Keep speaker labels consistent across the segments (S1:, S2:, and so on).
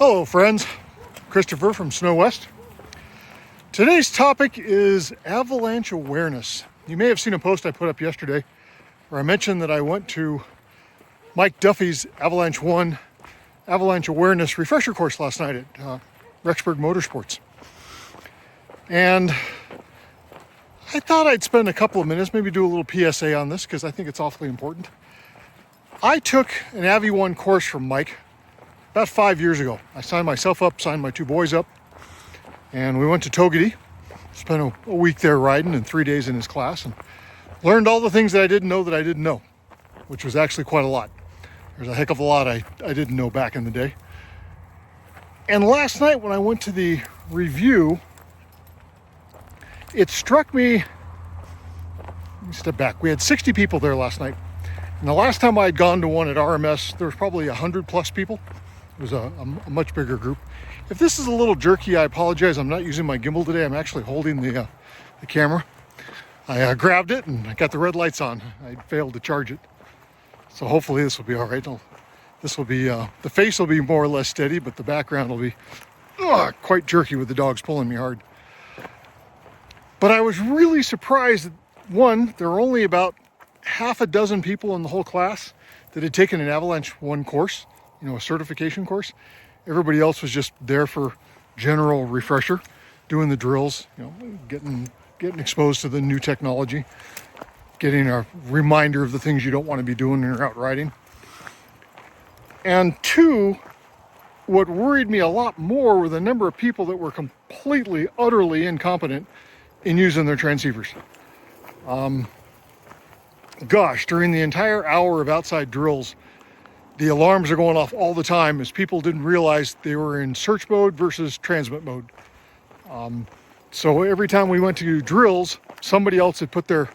S1: Hello friends, Christopher from 𝗁𝗲𝗃. Today's topic is avalanche awareness. You may have seen a post I put up yesterday where I mentioned that I went to 𝗍𝗂𝗍𝗆's Avalanche 1 Avalanche Awareness Refresher course last night at Rexburg Motorsports. And I thought I'd spend a couple of minutes, maybe do a little PSA on this because I think it's awfully important. I took an AV1 course from Mike about 5 years ago. I signed myself up, signed my two boys up, and we went to 𝗍𝗂𝗍𝗆, spent a week there riding and 3 days in his class, and learned all the things that I didn't know, which was actually quite a lot. There's a heck of a lot I didn't know back in the day. And last night when I went to the review, it struck me, let me step back, we had 60 people there last night. And the last time I had gone to one at RMS, there was probably 100 plus people. It was a much bigger group. If this is a little jerky, I apologize. I'm not using my gimbal today. I'm actually holding the camera. I grabbed it and I got the red lights on. I failed to charge it. So hopefully this will be all right. This will be, the face will be more or less steady, but the background will be quite jerky with the dogs pulling me hard. But I was really surprised that, one, there were only about half a dozen people in the whole class that had taken an Avalanche 1 course, a certification course. Everybody else was just there for general refresher, doing the drills, getting exposed to the new technology, getting a reminder of the things you don't want to be doing when you're out riding. And two, what worried me a lot more were the number of people that were completely, utterly incompetent in using their transceivers. Gosh, during the entire hour of outside drills, the alarms are going off all the time as people didn't realize they were in search mode versus transmit mode. So every time we went to do drills, somebody else had put their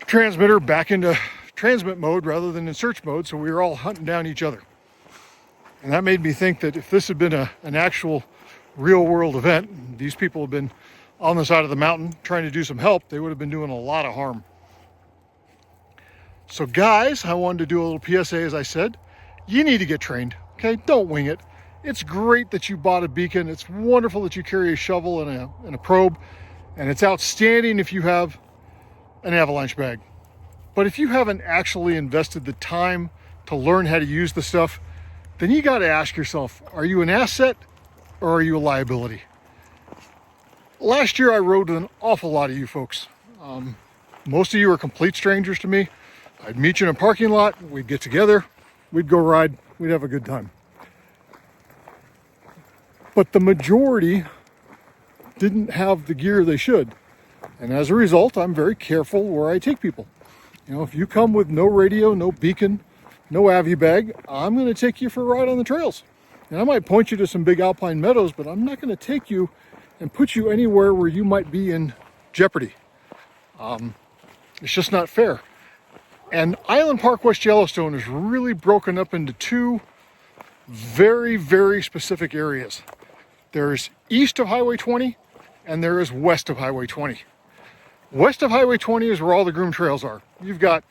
S1: transmitter back into transmit mode rather than in search mode, so we were all hunting down each other. And that made me think that if this had been an actual real world event, these people had been on the side of the mountain trying to do some help, they would have been doing a lot of harm. So guys, I wanted to do a little PSA, as I said. You need to get trained, okay? Don't wing it. It's great that you bought a beacon. It's wonderful that you carry a shovel and a probe. And it's outstanding if you have an avalanche bag. But if you haven't actually invested the time to learn how to use the stuff, then you got to ask yourself, are you an asset or are you a liability? Last year I rode with an awful lot of you folks. Most of you are complete strangers to me. I'd meet you in a parking lot, we'd get together, we'd go ride, we'd have a good time. But the majority didn't have the gear they should. And as a result, I'm very careful where I take people. If you come with no radio, no beacon, no AV bag, I'm going to take you for a ride on the trails. And I might point you to some big alpine meadows, but I'm not going to take you and put you anywhere where you might be in jeopardy. It's just not fair. And Island Park West Yellowstone is really broken up into two very, very specific areas. There's east of Highway 20 and there is west of Highway 20. West of Highway 20 is where all the groomed trails are. You've got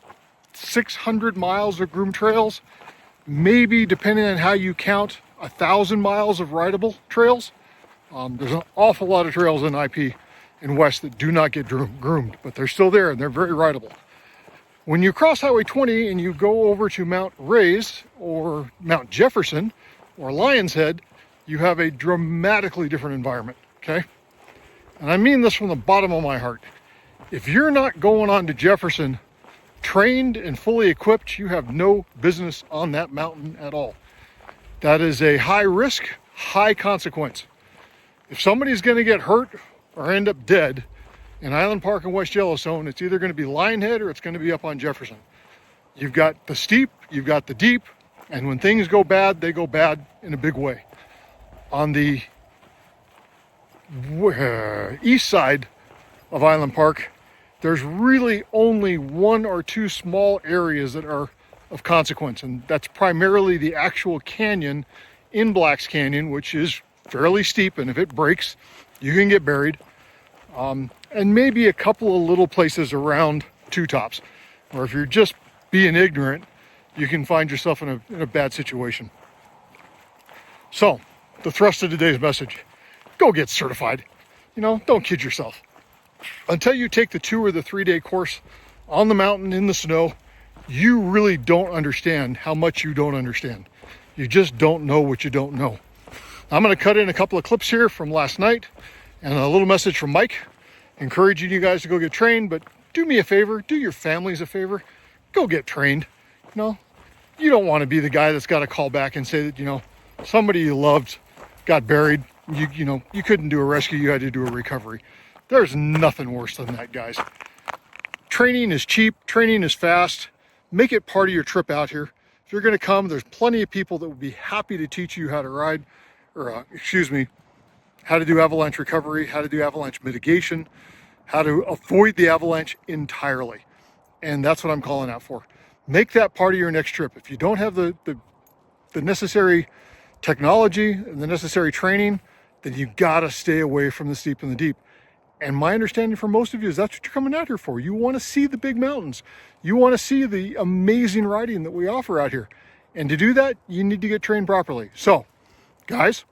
S1: 600 miles of groomed trails, maybe, depending on how you count, 1,000 miles of rideable trails. There's an awful lot of trails in IP in west that do not get groomed, but they're still there and they're very rideable. When you cross Highway 20 and you go over to Mount Ray's or Mount Jefferson or Lion's Head, you have a dramatically different environment, okay? And I mean this from the bottom of my heart. If you're not going on to Jefferson trained and fully equipped, you have no business on that mountain at all. That is a high risk, high consequence. If somebody's going to get hurt or end up dead in Island Park and West Yellowstone, it's either going to be Lionhead or it's going to be up on Jefferson. You've got the steep, you've got the deep, and when things go bad, they go bad in a big way. On the east side of Island Park, there's really only one or two small areas that are of consequence, and that's primarily the actual canyon in Black's Canyon, which is fairly steep, and if it breaks, you can get buried. And maybe a couple of little places around Two Tops, or if you're just being ignorant, you can find yourself in a bad situation. So, the thrust of today's message, go get certified. You know, don't kid yourself. Until you take the 2 or the 3 day course on the mountain in the snow, you really don't understand how much you don't understand. You just don't know what you don't know. I'm going to cut in a couple of clips here from last night and a little message from Mike, encouraging you guys to go get trained, but do me a favor, do your families a favor, go get trained. You know, you don't want to be the guy that's got to call back and say that, you know, somebody you loved got buried. You know, you couldn't do a rescue, you had to do a recovery. There's nothing worse than that, guys. Training is cheap, training is fast. Make it part of your trip out here. If you're going to come, there's plenty of people that would be happy to teach you how to ride, or how to do avalanche recovery, how to do avalanche mitigation, how to avoid the avalanche entirely. And that's what I'm calling out for. Make that part of your next trip. If you don't have the necessary technology and the necessary training, then you gotta stay away from the steep and the deep. And my understanding for most of you is that's what you're coming out here for. You want to see the big mountains. You want to see the amazing riding that we offer out here. And to do that, you need to get trained properly. So, guys,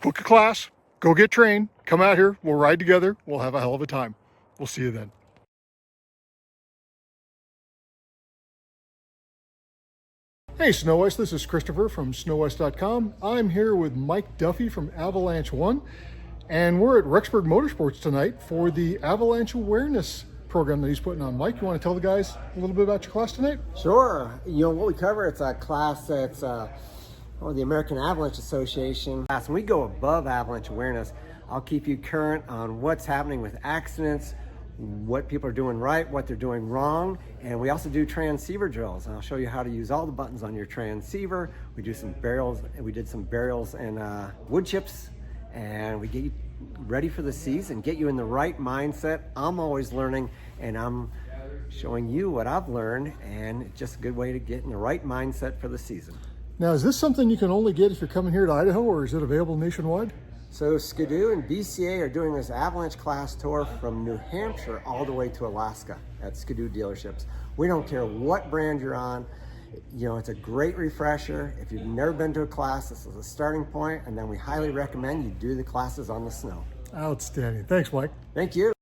S1: book a class, go get trained, come out here, we'll ride together, we'll have a hell of a time. We'll see you then. Hey Snow Ice, this is Christopher from 𝗬𝗧𝗘𝗘𝗣. I'm here with Mike Duffy from Avalanche One, and we're at Rexburg Motorsports tonight for the Avalanche Awareness program that he's putting on. Mike, you want to tell the guys a little bit about your class tonight?
S2: Sure. You know, what we cover, it's a class that's the American Avalanche Association class. When we go above avalanche awareness, I'll keep you current on what's happening with accidents, what people are doing right, what they're doing wrong, and we also do transceiver drills. And I'll show you how to use all the buttons on your transceiver. We do some burials, and we did some burials and wood chips, and we get you ready for the season, get you in the right mindset. I'm always learning, and I'm showing you what I've learned, and it's just a good way to get in the right mindset for the season.
S1: Now, is this something you can only get if you're coming here to Idaho, or is it available nationwide?
S2: So Skidoo and BCA are doing this avalanche class tour from New Hampshire all the way to Alaska at Skidoo dealerships. We don't care what brand you're on. You know, it's a great refresher. If you've never been to a class, this is a starting point, and then we highly recommend you do the classes on the snow.
S1: Outstanding. Thanks, Mike.
S2: Thank you.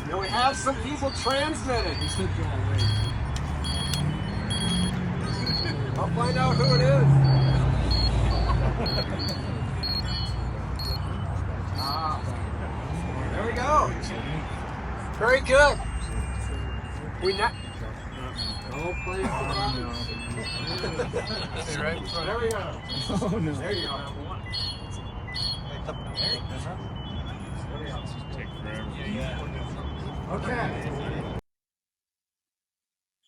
S2: Now we have some people transmitting. I'll find out who it is. There we go. Very good. We not. No place to run. There we go. Oh no. There you go. Okay.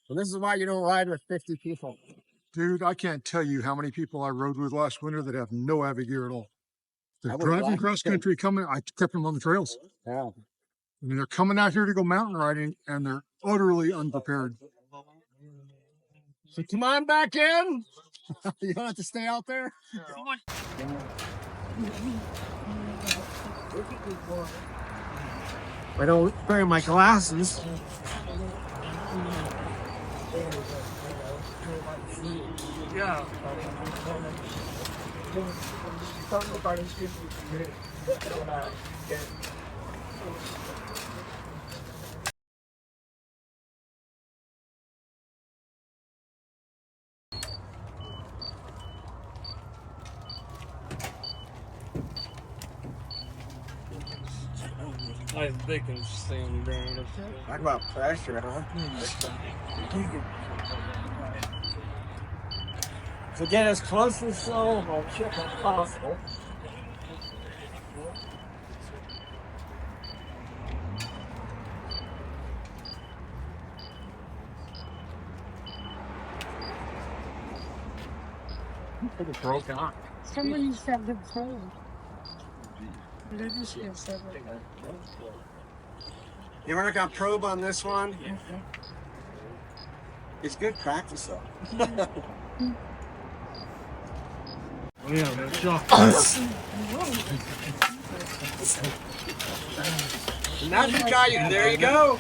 S2: Well, this is why you don't ride with 50 people.
S1: Dude, I can't tell you how many people I rode with last winter that have no AVA gear at all. They're driving cross country, coming. I kept them on the trails.
S2: Yeah.
S1: I mean, they're coming out here to go mountain riding, and they're utterly unprepared.
S2: So come on back in. You don't have to stay out there. I don't wear my glasses. Yeah.
S3: I think I'm standing down.
S2: Talk about pressure, huh? So get as close to the sole of our chip as possible.
S3: It broke out.
S4: Somebody said the probe.
S2: You work on probe on this one? It's good practice though.
S3: Oh yeah, that shock.
S2: Now you got you. There you go.